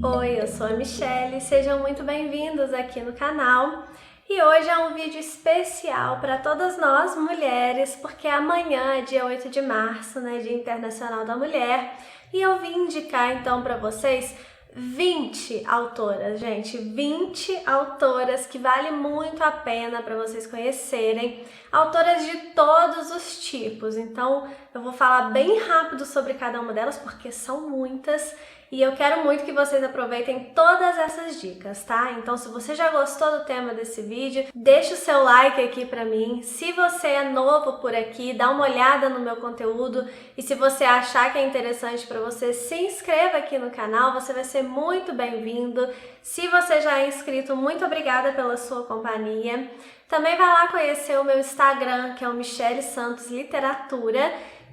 Oi, eu sou a Michelle, sejam muito bem-vindos aqui no canal. E hoje é um vídeo especial para todas nós mulheres, porque amanhã é dia 8 de março, né, Dia Internacional da Mulher, e eu vim indicar então para vocês 20 autoras, gente, 20 autoras que vale muito a pena para vocês conhecerem, autoras de todos os tipos. Então eu vou falar bem rápido sobre cada uma delas, porque são muitas, e eu quero muito que vocês aproveitem todas essas dicas, tá? Então se você já gostou do tema desse vídeo, deixa o seu like aqui pra mim. Se você é novo por aqui, dá uma olhada no meu conteúdo, e se você achar que é interessante pra você, se inscreva aqui no canal, você vai ser muito bem-vindo. Se você já é inscrito, muito obrigada pela sua companhia. Também vai lá conhecer o meu Instagram, que é o Michelle Santos Literatura,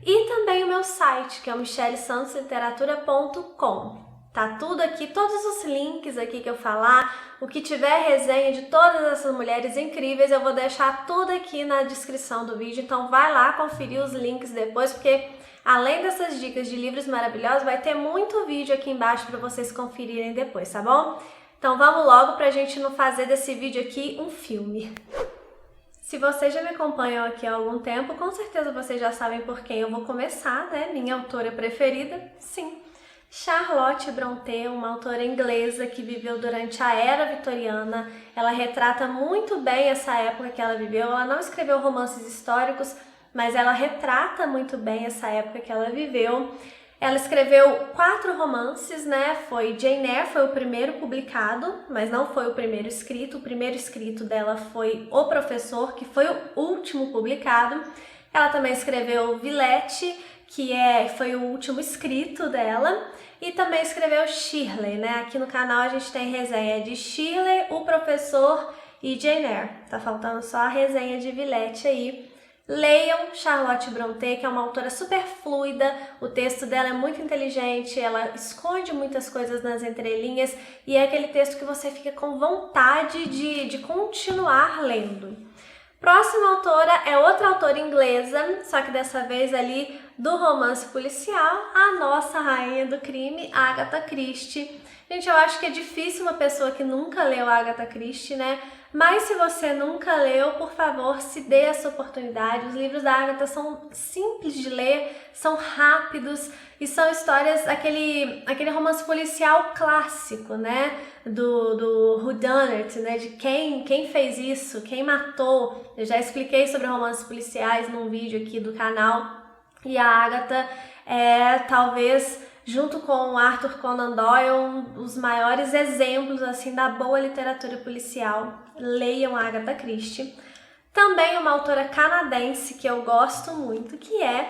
e também o meu site, que é o michellessantosliteratura.com. Tá tudo aqui, todos os links aqui que eu falar, o que tiver resenha de todas essas mulheres incríveis, eu vou deixar tudo aqui na descrição do vídeo, então vai lá conferir os links depois, porque além dessas dicas de livros maravilhosos, vai ter muito vídeo aqui embaixo para vocês conferirem depois, tá bom? Então vamos logo pra gente não fazer desse vídeo aqui um filme. Se vocês já me acompanham aqui há algum tempo, com certeza vocês já sabem por quem eu vou começar, né? Minha autora preferida, sim, Charlotte Brontë, uma autora inglesa que viveu durante a Era Vitoriana. Ela retrata muito bem essa época que ela viveu. Ela não escreveu romances históricos, mas ela retrata muito bem essa época que ela viveu. Ela escreveu 4 romances, né? Jane Eyre foi o primeiro publicado, mas não foi o primeiro escrito. O primeiro escrito dela foi O Professor, que foi o último publicado. Ela também escreveu Villette, que foi o último escrito dela. E também escreveu Shirley, né? Aqui no canal a gente tem resenha de Shirley, O Professor e Jane Eyre. Tá faltando só a resenha de Villette aí. Leiam Charlotte Brontë, que é uma autora super fluida, o texto dela é muito inteligente, ela esconde muitas coisas nas entrelinhas e é aquele texto que você fica com vontade de continuar lendo. Próxima autora é outra autora inglesa, só que dessa vez ali do romance policial, a nossa rainha do crime, Agatha Christie. Gente, eu acho que é difícil uma pessoa que nunca leu Agatha Christie, né? Mas se você nunca leu, por favor, se dê essa oportunidade. Os livros da Agatha são simples de ler, são rápidos e são histórias, aquele romance policial clássico, né? Do whodunit, né? De quem fez isso, quem matou. Eu já expliquei sobre romances policiais num vídeo aqui do canal. E a Agatha é talvez, junto com o Arthur Conan Doyle, um dos maiores exemplos assim da boa literatura policial. Leiam a Agatha Christie. Também uma autora canadense que eu gosto muito, que é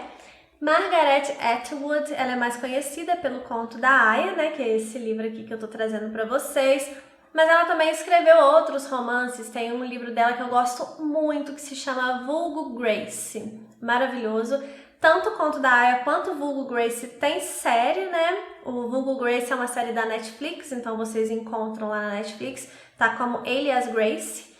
Margaret Atwood. Ela é mais conhecida pelo Conto da Aia, né, que é esse livro aqui que eu tô trazendo para vocês. Mas ela também escreveu outros romances. Tem um livro dela que eu gosto muito, que se chama Vulgo Grace. Maravilhoso. Tanto o Conto da Aia quanto o Vulgo Grace tem série, né? O Vulgo Grace é uma série da Netflix, então vocês encontram lá na Netflix, tá como Alias Grace.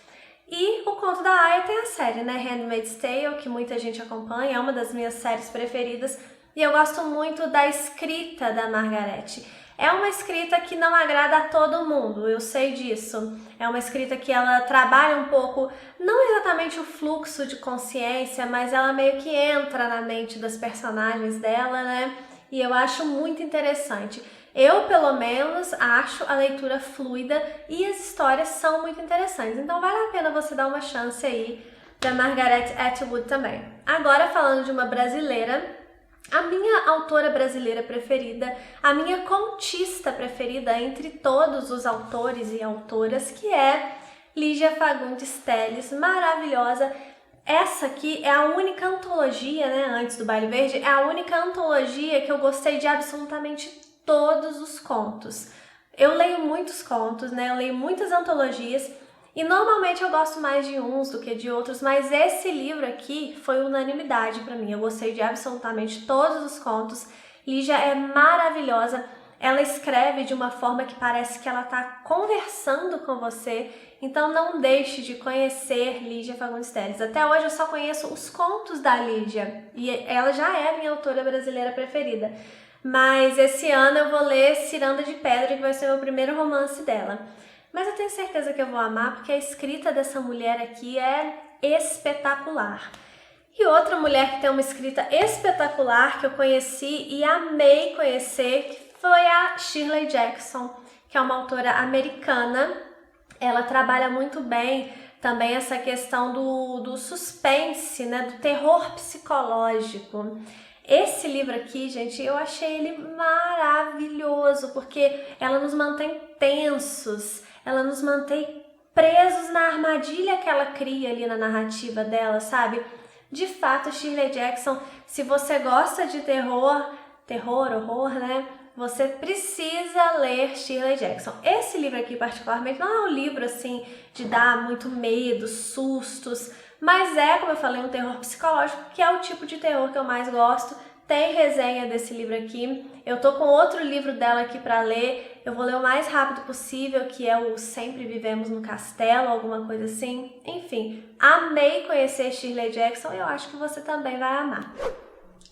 E o Conto da Aia tem a série, né? Handmaid's Tale, que muita gente acompanha, é uma das minhas séries preferidas. E eu gosto muito da escrita da Margaret. É uma escrita que não agrada a todo mundo, eu sei disso. É uma escrita que ela trabalha um pouco, não exatamente o fluxo de consciência, mas ela meio que entra na mente das personagens dela, né? E eu acho muito interessante. Eu, pelo menos, acho a leitura fluida e as histórias são muito interessantes. Então vale a pena você dar uma chance aí para Margaret Atwood também. Agora falando de uma brasileira, a minha autora brasileira preferida, a minha contista preferida entre todos os autores e autoras, que é Lígia Fagundes Telles, maravilhosa. Essa aqui é a única antologia, né, antes do Baile Verde, é a única antologia que eu gostei de absolutamente todos os contos. Eu leio muitos contos, né, eu leio muitas antologias, e normalmente eu gosto mais de uns do que de outros, mas esse livro aqui foi unanimidade para mim. Eu gostei de absolutamente todos os contos. Lígia é maravilhosa. Ela escreve de uma forma que parece que ela está conversando com você. Então não deixe de conhecer Lígia Fagundes Telles. Até hoje eu só conheço os contos da Lígia e ela já é a minha autora brasileira preferida. Mas esse ano eu vou ler Ciranda de Pedra, que vai ser o meu primeiro romance dela. Mas eu tenho certeza que eu vou amar, porque a escrita dessa mulher aqui é espetacular. E outra mulher que tem uma escrita espetacular que eu conheci e amei conhecer foi a Shirley Jackson, que é uma autora americana. Ela trabalha muito bem também essa questão do suspense, né, do terror psicológico. Esse livro aqui, gente, eu achei ele maravilhoso, porque ela nos mantém tensos, ela nos mantém presos na armadilha que ela cria ali na narrativa dela, sabe? De fato, Shirley Jackson, se você gosta de terror, horror, né? Você precisa ler Shirley Jackson. Esse livro aqui, particularmente, não é um livro, assim, de dar muito medo, sustos, mas é, como eu falei, um terror psicológico, que é o tipo de terror que eu mais gosto. Tem resenha desse livro aqui. Eu tô com outro livro dela aqui pra ler. Eu vou ler o mais rápido possível, que é o Sempre Vivemos no Castelo, alguma coisa assim. Enfim, amei conhecer Shirley Jackson e eu acho que você também vai amar.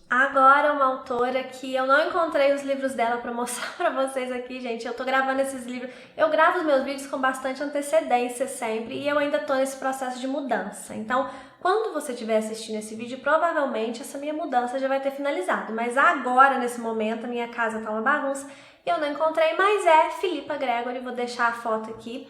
Agora, uma autora que eu não encontrei os livros dela para mostrar para vocês aqui, gente. Eu tô gravando esses livros, eu gravo os meus vídeos com bastante antecedência sempre e eu ainda tô nesse processo de mudança. Então, quando você estiver assistindo esse vídeo, provavelmente essa minha mudança já vai ter finalizado. Mas agora, nesse momento, a minha casa tá uma bagunça e eu não encontrei, mas é Philippa Gregory, vou deixar a foto aqui.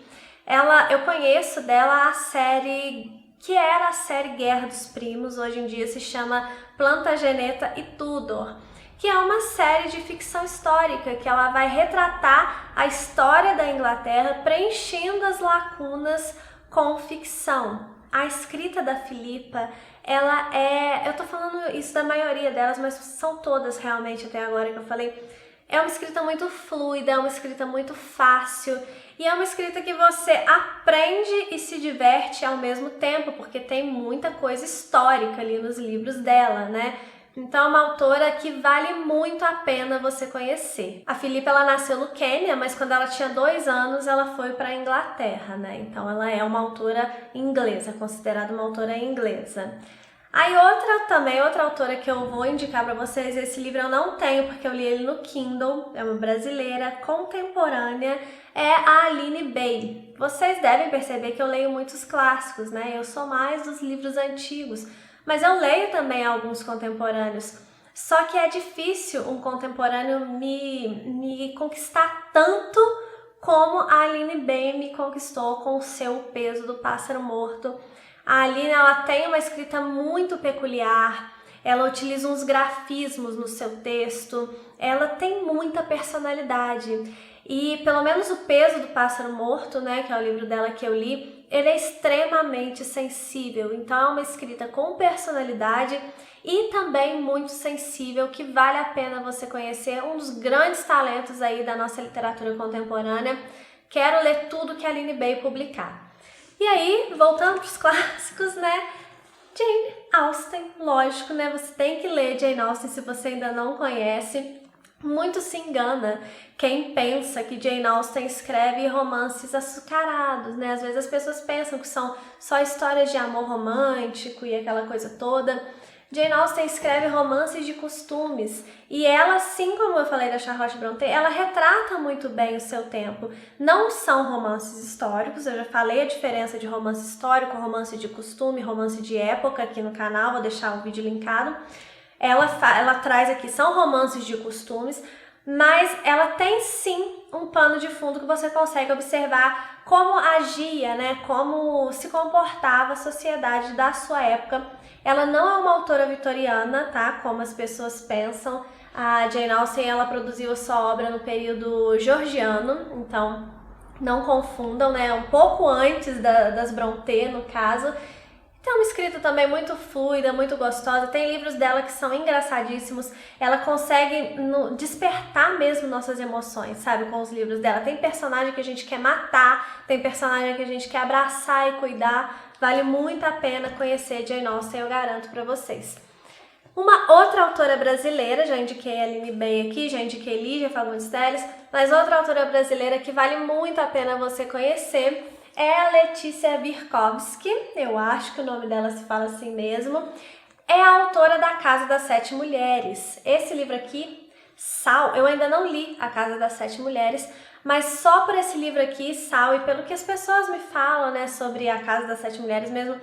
Eu conheço dela a série que era a série Guerra dos Primos, hoje em dia se chama Plantageneta e Tudor, que é uma série de ficção histórica, que ela vai retratar a história da Inglaterra, preenchendo as lacunas com ficção. A escrita da Philippa, ela é... eu tô falando isso da maioria delas, mas são todas realmente até agora que eu falei. É uma escrita muito fluida, é uma escrita muito fácil e é uma escrita que você aprende e se diverte ao mesmo tempo, porque tem muita coisa histórica ali nos livros dela, né? Então é uma autora que vale muito a pena você conhecer. A Philippa, ela nasceu no Quênia, mas quando ela tinha 2 anos ela foi para a Inglaterra, né? Então ela é uma autora inglesa, considerada uma autora inglesa. Aí outra autora que eu vou indicar para vocês, esse livro eu não tenho porque eu li ele no Kindle, é uma brasileira contemporânea, é a Aline Bay. Vocês devem perceber que eu leio muitos clássicos, né? Eu sou mais dos livros antigos, mas eu leio também alguns contemporâneos. Só que é difícil um contemporâneo me conquistar tanto como a Aline Bay me conquistou com o seu Peso do Pássaro Morto. A Aline, ela tem uma escrita muito peculiar, ela utiliza uns grafismos no seu texto, ela tem muita personalidade. E pelo menos o Peso do Pássaro Morto, né, que é o livro dela que eu li, ele é extremamente sensível. Então é uma escrita com personalidade e também muito sensível, que vale a pena você conhecer, um dos grandes talentos aí da nossa literatura contemporânea. Quero ler tudo que a Aline Bay publicar. E aí, voltando para os clássicos, né? Jane Austen, lógico, né? Você tem que ler Jane Austen se você ainda não conhece. Muito se engana quem pensa que Jane Austen escreve romances açucarados, né? Às vezes as pessoas pensam que são só histórias de amor romântico e aquela coisa toda. Jane Austen escreve romances de costumes e ela, assim como eu falei da Charlotte Brontë, ela retrata muito bem o seu tempo. Não são romances históricos, eu já falei a diferença de romance histórico, romance de costume, romance de época aqui no canal, vou deixar o vídeo linkado. Ela traz aqui, são romances de costumes, mas ela tem sim um pano de fundo que você consegue observar como agia, né, como se comportava a sociedade da sua época. Ela não é uma autora vitoriana, tá, como as pessoas pensam. A Jane Austen, ela produziu a sua obra no período georgiano, então não confundam, né, um pouco antes das Brontë, no caso. Tem uma escrita também muito fluida, muito gostosa, tem livros dela que são engraçadíssimos, ela consegue despertar mesmo nossas emoções, sabe, com os livros dela. Tem personagem que a gente quer matar, tem personagem que a gente quer abraçar e cuidar, vale muito a pena conhecer Jane Austen, eu garanto pra vocês. Uma outra autora brasileira, já indiquei a Aline Bay aqui, já indiquei Lígia Fagundes Telles, mas outra autora brasileira que vale muito a pena você conhecer é a Letícia Wirkowski, eu acho que o nome dela se fala assim mesmo. É a autora da Casa das Sete Mulheres. Esse livro aqui Sal, eu ainda não li A Casa das Sete Mulheres, mas só por esse livro aqui, Sal, e pelo que as pessoas me falam, né, sobre A Casa das Sete Mulheres mesmo,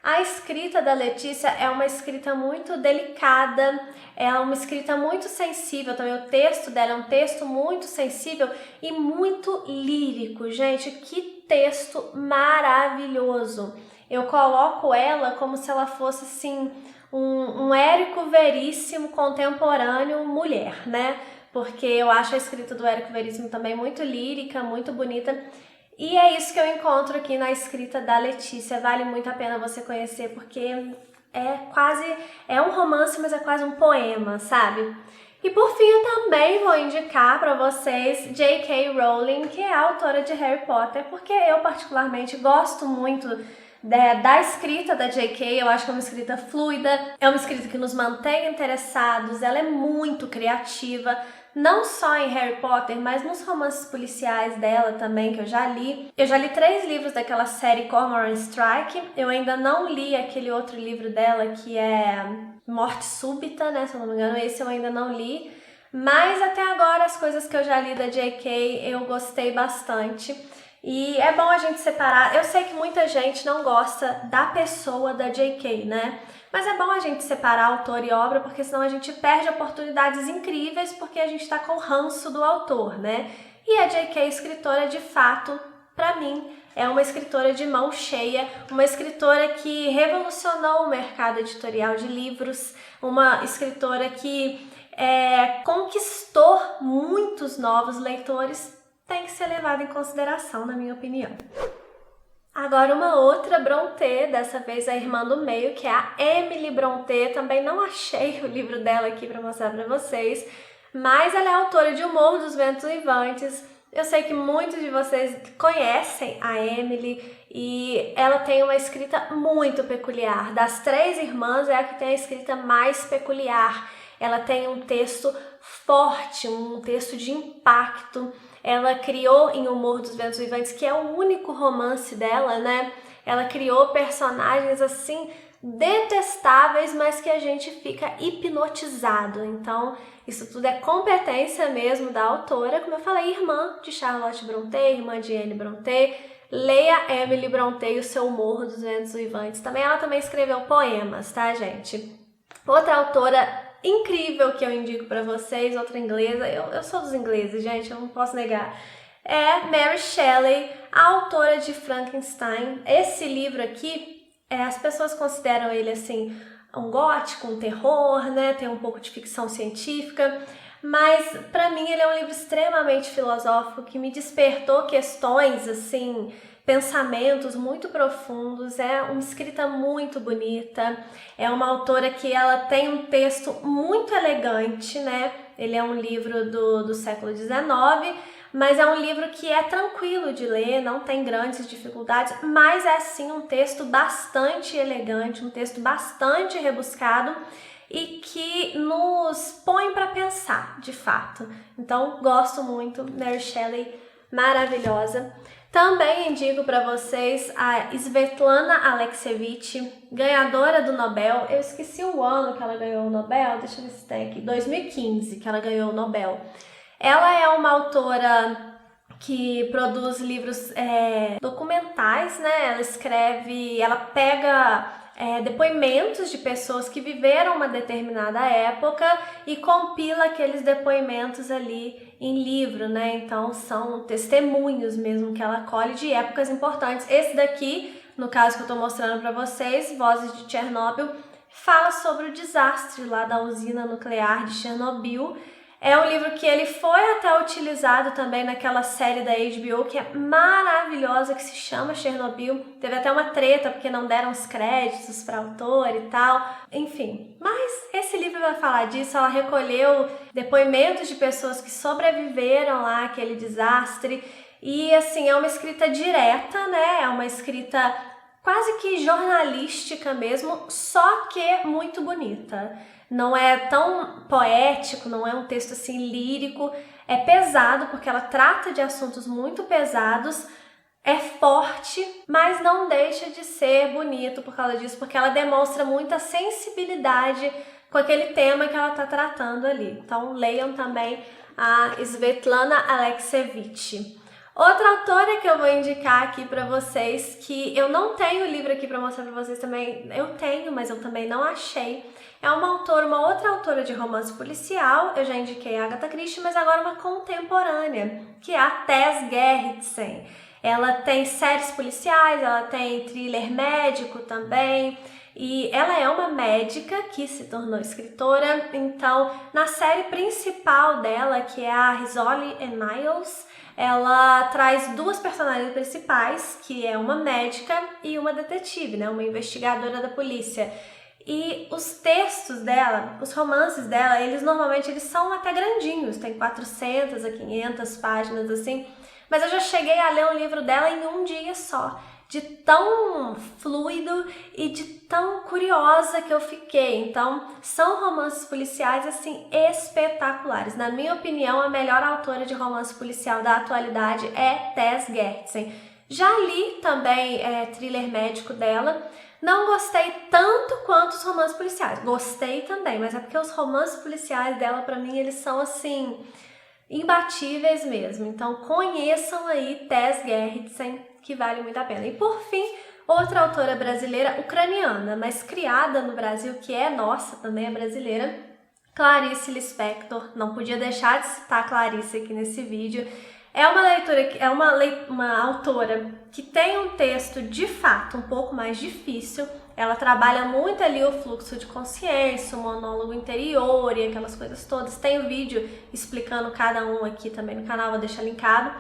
a escrita da Letícia é uma escrita muito delicada, é uma escrita muito sensível também, o texto dela é um texto muito sensível e muito lírico, gente, que texto maravilhoso. Eu coloco ela como se ela fosse, assim, um Érico Veríssimo contemporâneo mulher, né? Porque eu acho a escrita do Érico Veríssimo também muito lírica, muito bonita. E é isso que eu encontro aqui na escrita da Letícia. Vale muito a pena você conhecer, porque é um romance, mas é quase um poema, sabe? E por fim, eu também vou indicar para vocês J.K. Rowling, que é a autora de Harry Potter, porque eu particularmente gosto muito da escrita da J.K., eu acho que é uma escrita fluida, é uma escrita que nos mantém interessados, ela é muito criativa, não só em Harry Potter, mas nos romances policiais dela também, que eu já li. Eu já li 3 livros daquela série Cormoran Strike, eu ainda não li aquele outro livro dela que é Morte Súbita, né, se eu não me engano, esse eu ainda não li, mas até agora as coisas que eu já li da J.K. eu gostei bastante. E é bom a gente separar, eu sei que muita gente não gosta da pessoa da J.K., né? Mas é bom a gente separar autor e obra, porque senão a gente perde oportunidades incríveis, porque a gente tá com o ranço do autor, né? E a J.K. escritora, de fato, pra mim, é uma escritora de mão cheia, uma escritora que revolucionou o mercado editorial de livros, uma escritora que conquistou muitos novos leitores, tem que ser levado em consideração, na minha opinião. Agora uma outra Brontë, dessa vez a irmã do meio, que é a Emily Brontë. Também não achei o livro dela aqui para mostrar para vocês, mas ela é autora de O Morro dos Ventos Uivantes. Eu sei que muitos de vocês conhecem a Emily e ela tem uma escrita muito peculiar. Das 3 irmãs, é a que tem a escrita mais peculiar. Ela tem um texto forte, um texto de impacto. Ela criou em O Morro dos Ventos Uivantes, que é o único romance dela, né? Ela criou personagens assim detestáveis, mas que a gente fica hipnotizado. Então, isso tudo é competência mesmo da autora. Como eu falei, irmã de Charlotte Brontë, irmã de Anne Brontë. Leia Emily Brontë e o seu Morro dos Ventos Uivantes. Ela também escreveu poemas, tá, gente? Outra autora incrível que eu indico pra vocês, outra inglesa, eu sou dos ingleses, gente, eu não posso negar, é Mary Shelley, a autora de Frankenstein. Esse livro aqui, as pessoas consideram ele assim, um gótico, um terror, né, tem um pouco de ficção científica, mas pra mim ele é um livro extremamente filosófico, que me despertou questões, assim, pensamentos muito profundos, é uma escrita muito bonita, é uma autora que ela tem um texto muito elegante, né? Ele é um livro do século XIX, mas é um livro que é tranquilo de ler, não tem grandes dificuldades, mas é sim um texto bastante elegante, um texto bastante rebuscado e que nos põe para pensar, de fato. Então, gosto muito, Mary Shelley, maravilhosa. Também indico para vocês a Svetlana Alexievich, ganhadora do Nobel. Eu esqueci o ano que ela ganhou o Nobel, deixa eu ver se tem aqui, 2015 que ela ganhou o Nobel. Ela é uma autora que produz livros documentais, né? Ela pega depoimentos de pessoas que viveram uma determinada época e compila aqueles depoimentos ali em livro, né? Então são testemunhos mesmo que ela colhe de épocas importantes. Esse daqui, no caso que eu tô mostrando para vocês, Vozes de Chernobyl, fala sobre o desastre lá da usina nuclear de Chernobyl. É um livro que ele foi até utilizado também naquela série da HBO, que é maravilhosa, que se chama Chernobyl. Teve até uma treta, porque não deram os créditos para a autora e tal. Enfim, mas esse livro vai falar disso. Ela recolheu depoimentos de pessoas que sobreviveram lá àquele desastre. E, assim, é uma escrita direta, né? É uma escrita quase que jornalística mesmo, só que muito bonita. Não é tão poético, não é um texto assim lírico, é pesado porque ela trata de assuntos muito pesados, é forte, mas não deixa de ser bonito por causa disso, porque ela demonstra muita sensibilidade com aquele tema que ela está tratando ali. Então leiam também a Svetlana Alexievich. Outra autora que eu vou indicar aqui para vocês, que eu não tenho o livro aqui para mostrar para vocês também, eu tenho, mas eu também não achei. É uma outra autora de romance policial, eu já indiquei a Agatha Christie, mas agora uma contemporânea, que é a Tess Gerritsen. Ela tem séries policiais, ela tem thriller médico também, e ela é uma médica que se tornou escritora. Então, na série principal dela, que é a Rizzoli and Miles, ela traz duas personagens principais, que é uma médica e uma detetive, né, uma investigadora da polícia. E os textos dela, os romances dela, eles são até grandinhos, tem 400 a 500 páginas assim, mas eu já cheguei a ler um livro dela em um dia só, de tão fluido e de tão curiosa que eu fiquei. Então, são romances policiais, assim, espetaculares. Na minha opinião, a melhor autora de romance policial da atualidade é Tess Gerritsen. Já li também thriller médico dela. Não gostei tanto quanto os romances policiais. Gostei também, mas é porque os romances policiais dela, pra mim, eles são, assim, imbatíveis mesmo. Então, conheçam aí Tess Gerritsen, que vale muito a pena. E por fim, outra autora brasileira, ucraniana, mas criada no Brasil, que é nossa, também é brasileira, Clarice Lispector. Não podia deixar de citar Clarice aqui nesse vídeo. É uma autora que tem um texto de fato um pouco mais difícil. Ela trabalha muito ali o fluxo de consciência, o monólogo interior e aquelas coisas todas. Tem um vídeo explicando cada um aqui também no canal, vou deixar linkado.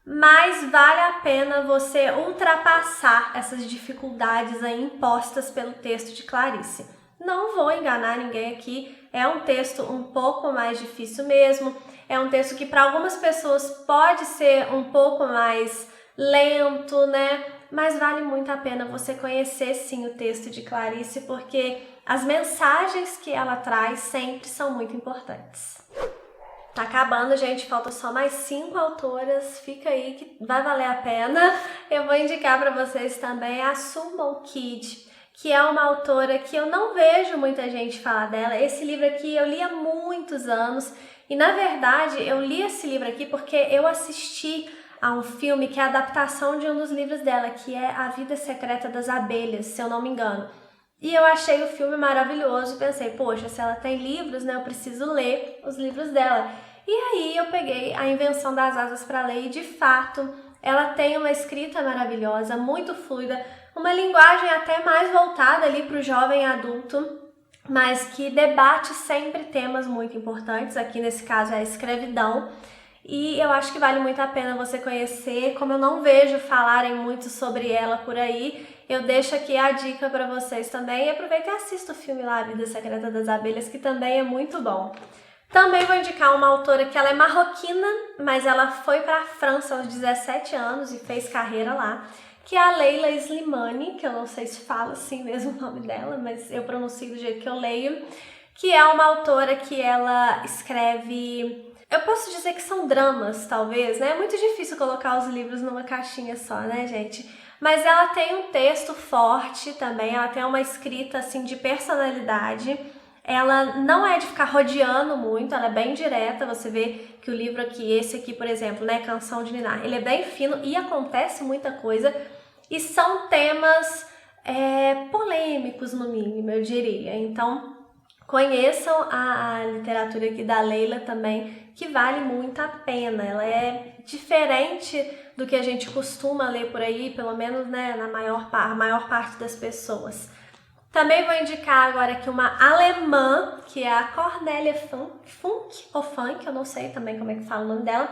Mas vale a pena você ultrapassar essas dificuldades aí impostas pelo texto de Clarice. Não vou enganar ninguém aqui, é um texto um pouco mais difícil mesmo, é um texto que para algumas pessoas pode ser um pouco mais lento, né? Mas vale muito a pena você conhecer sim o texto de Clarice, porque as mensagens que ela traz sempre são muito importantes. Tá acabando, gente, falta só mais 5 autoras, fica aí que vai valer a pena. Eu vou indicar para vocês também a Sue Monk Kidd, que é uma autora que eu não vejo muita gente falar dela. Esse livro aqui eu li há muitos anos e, na verdade, eu li esse livro aqui porque eu assisti a um filme que é a adaptação de um dos livros dela, que é A Vida Secreta das Abelhas, se eu não me engano. E eu achei o filme maravilhoso e pensei, poxa, se ela tem livros, né, eu preciso ler os livros dela. E aí eu peguei A Invenção das Asas para ler e, de fato, ela tem uma escrita maravilhosa, muito fluida, uma linguagem até mais voltada ali para o jovem adulto, mas que debate sempre temas muito importantes, aqui nesse caso é a escravidão. E eu acho que vale muito a pena você conhecer. Como eu não vejo falarem muito sobre ela por aí, eu deixo aqui a dica para vocês também. E aproveita e assista o filme lá, A Vida Secreta das Abelhas, que também é muito bom. Também vou indicar uma autora que ela é marroquina, mas ela foi para a França aos 17 anos e fez carreira lá, que é a Leila Slimani, que eu não sei se fala assim mesmo o nome dela, mas eu pronuncio do jeito que eu leio, que é uma autora que ela escreve... Eu posso dizer que são dramas, talvez, né? É muito difícil colocar os livros numa caixinha só, né, gente? Mas ela tem um texto forte também, ela tem uma escrita, assim, de personalidade. Ela não é de ficar rodeando muito, ela é bem direta. Você vê que o livro aqui, esse aqui, por exemplo, né, Canção de Ninar, ele é bem fino e acontece muita coisa. E são temas polêmicos, no mínimo, eu diria. Então, conheçam a literatura aqui da Leila também, que vale muito a pena. Ela é diferente do que a gente costuma ler por aí, pelo menos, né, na maior parte das pessoas. Também vou indicar agora aqui uma alemã, que é a Cornélia Funk, eu não sei também como é que fala o nome dela.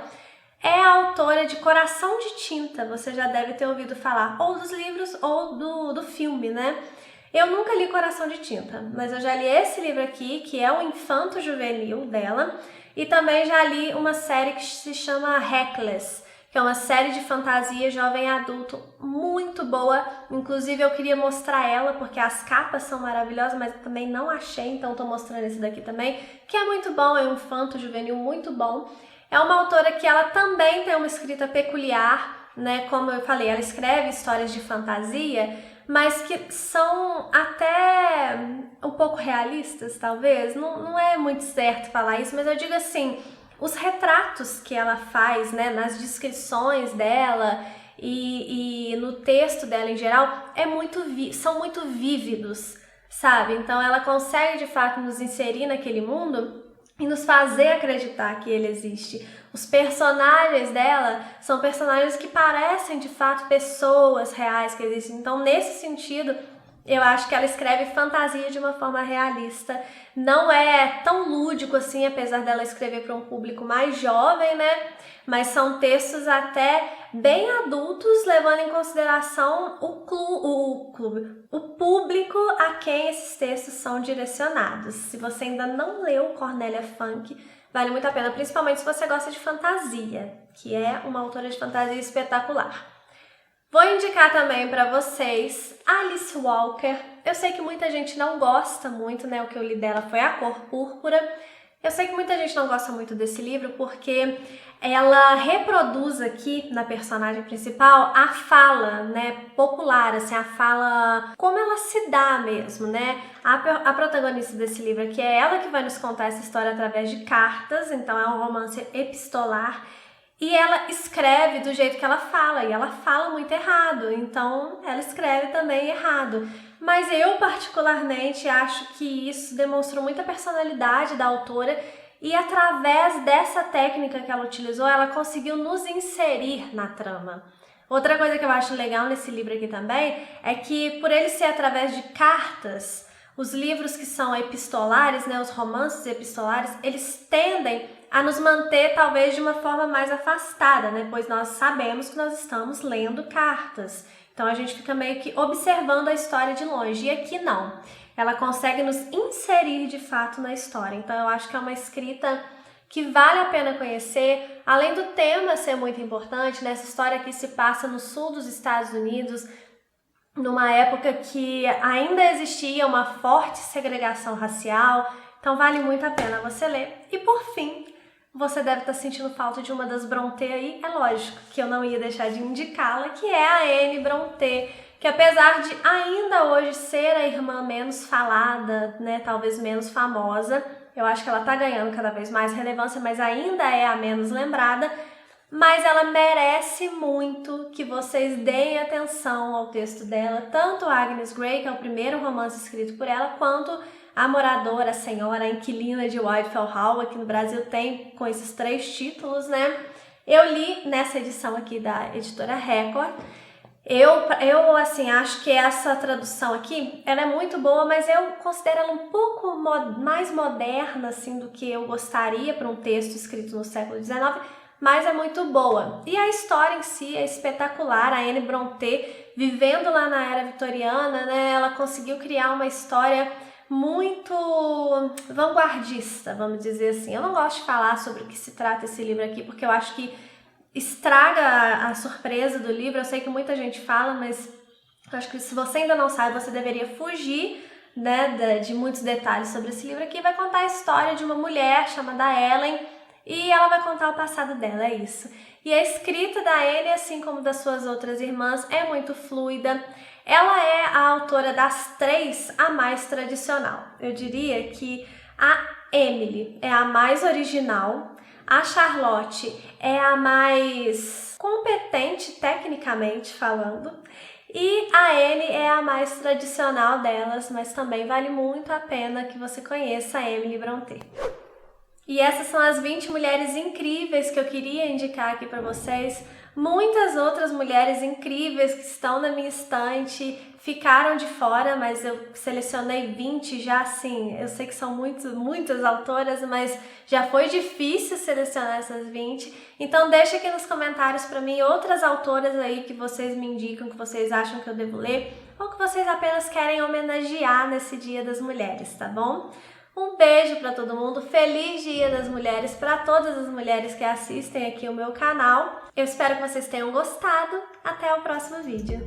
É a autora de Coração de Tinta, você já deve ter ouvido falar, ou dos livros ou do filme, né? Eu nunca li Coração de Tinta, mas eu já li esse livro aqui, que é o Infanto Juvenil dela, e também já li uma série que se chama Reckless, que é uma série de fantasia jovem adulto muito boa. Inclusive eu queria mostrar ela porque as capas são maravilhosas, mas eu também não achei, então tô mostrando esse daqui também, que é muito bom, é um infanto juvenil muito bom. É uma autora que ela também tem uma escrita peculiar, né? Como eu falei, ela escreve histórias de fantasia, mas que são até um pouco realistas, talvez. Não é muito certo falar isso, mas eu digo assim, os retratos que ela faz, né, nas descrições dela e no texto dela em geral, são muito vívidos, sabe? Então ela consegue de fato nos inserir naquele mundo e nos fazer acreditar que ele existe. Os personagens dela são personagens que parecem de fato pessoas reais que existem. Então, nesse sentido, eu acho que ela escreve fantasia de uma forma realista. Não é tão lúdico assim, apesar dela escrever para um público mais jovem, né? Mas são textos até bem adultos, levando em consideração o público a quem esses textos são direcionados. Se você ainda não leu Cornélia Funke, vale muito a pena, principalmente se você gosta de fantasia, que é uma autora de fantasia espetacular. Vou indicar também para vocês Alice Walker. Eu sei que muita gente não gosta muito, né? O que eu li dela foi A Cor Púrpura. Eu sei que muita gente não gosta muito desse livro porque ela reproduz aqui na personagem principal a fala, né, popular, assim, a fala como ela se dá mesmo, né? A protagonista desse livro aqui é ela que vai nos contar essa história através de cartas, então é um romance epistolar. E ela escreve do jeito que ela fala, e ela fala muito errado, então ela escreve também errado. Mas eu particularmente acho que isso demonstrou muita personalidade da autora e através dessa técnica que ela utilizou, ela conseguiu nos inserir na trama. Outra coisa que eu acho legal nesse livro aqui também é que por ele ser através de cartas, os livros que são epistolares, né, os romances epistolares, eles tendem a nos manter talvez de uma forma mais afastada, né? Pois nós sabemos que nós estamos lendo cartas. Então a gente fica meio que observando a história de longe. E aqui não. Ela consegue nos inserir de fato na história. Então eu acho que é uma escrita que vale a pena conhecer. Além do tema ser muito importante, nessa história que se passa no sul dos Estados Unidos, numa época que ainda existia uma forte segregação racial. Então vale muito a pena você ler. E por fim, você deve estar sentindo falta de uma das Brontë aí. É lógico que eu não ia deixar de indicá-la, que é a Anne Brontë, que apesar de ainda hoje ser a irmã menos falada, né, talvez menos famosa, eu acho que ela tá ganhando cada vez mais relevância, mas ainda é a menos lembrada, mas ela merece muito que vocês deem atenção ao texto dela, tanto Agnes Grey, que é o primeiro romance escrito por ela, quanto A Moradora, a Senhora, a Inquilina de Whitehall Hall, aqui no Brasil tem com esses 3 títulos, né? Eu li nessa edição aqui da editora Record. Eu assim, acho que essa tradução aqui, ela é muito boa, mas eu considero ela um pouco mais moderna, assim, do que eu gostaria para um texto escrito no século XIX, mas é muito boa. E a história em si é espetacular. A Anne Brontë, vivendo lá na era vitoriana, né, ela conseguiu criar uma história muito vanguardista, vamos dizer assim. Eu não gosto de falar sobre o que se trata esse livro aqui, porque eu acho que estraga a surpresa do livro. Eu sei que muita gente fala, mas eu acho que se você ainda não sabe, você deveria fugir, né, de muitos detalhes sobre esse livro aqui. Vai contar a história de uma mulher chamada Ellen e ela vai contar o passado dela, é isso. E a escrita da Anne, assim como das suas outras irmãs, é muito fluida. Ela é a autora das 3 a mais tradicional. Eu diria que a Emily é a mais original, a Charlotte é a mais competente tecnicamente falando e a Anne é a mais tradicional delas, mas também vale muito a pena que você conheça a Emily Brontë. E essas são as 20 mulheres incríveis que eu queria indicar aqui para vocês. Muitas outras mulheres incríveis que estão na minha estante ficaram de fora, mas eu selecionei 20 já, assim, eu sei que são muitas autoras, mas já foi difícil selecionar essas 20. Então deixa aqui nos comentários para mim outras autoras aí que vocês me indicam, que vocês acham que eu devo ler, ou que vocês apenas querem homenagear nesse Dia das Mulheres, tá bom? Um beijo para todo mundo, feliz Dia das Mulheres para todas as mulheres que assistem aqui o meu canal. Eu espero que vocês tenham gostado. Até o próximo vídeo.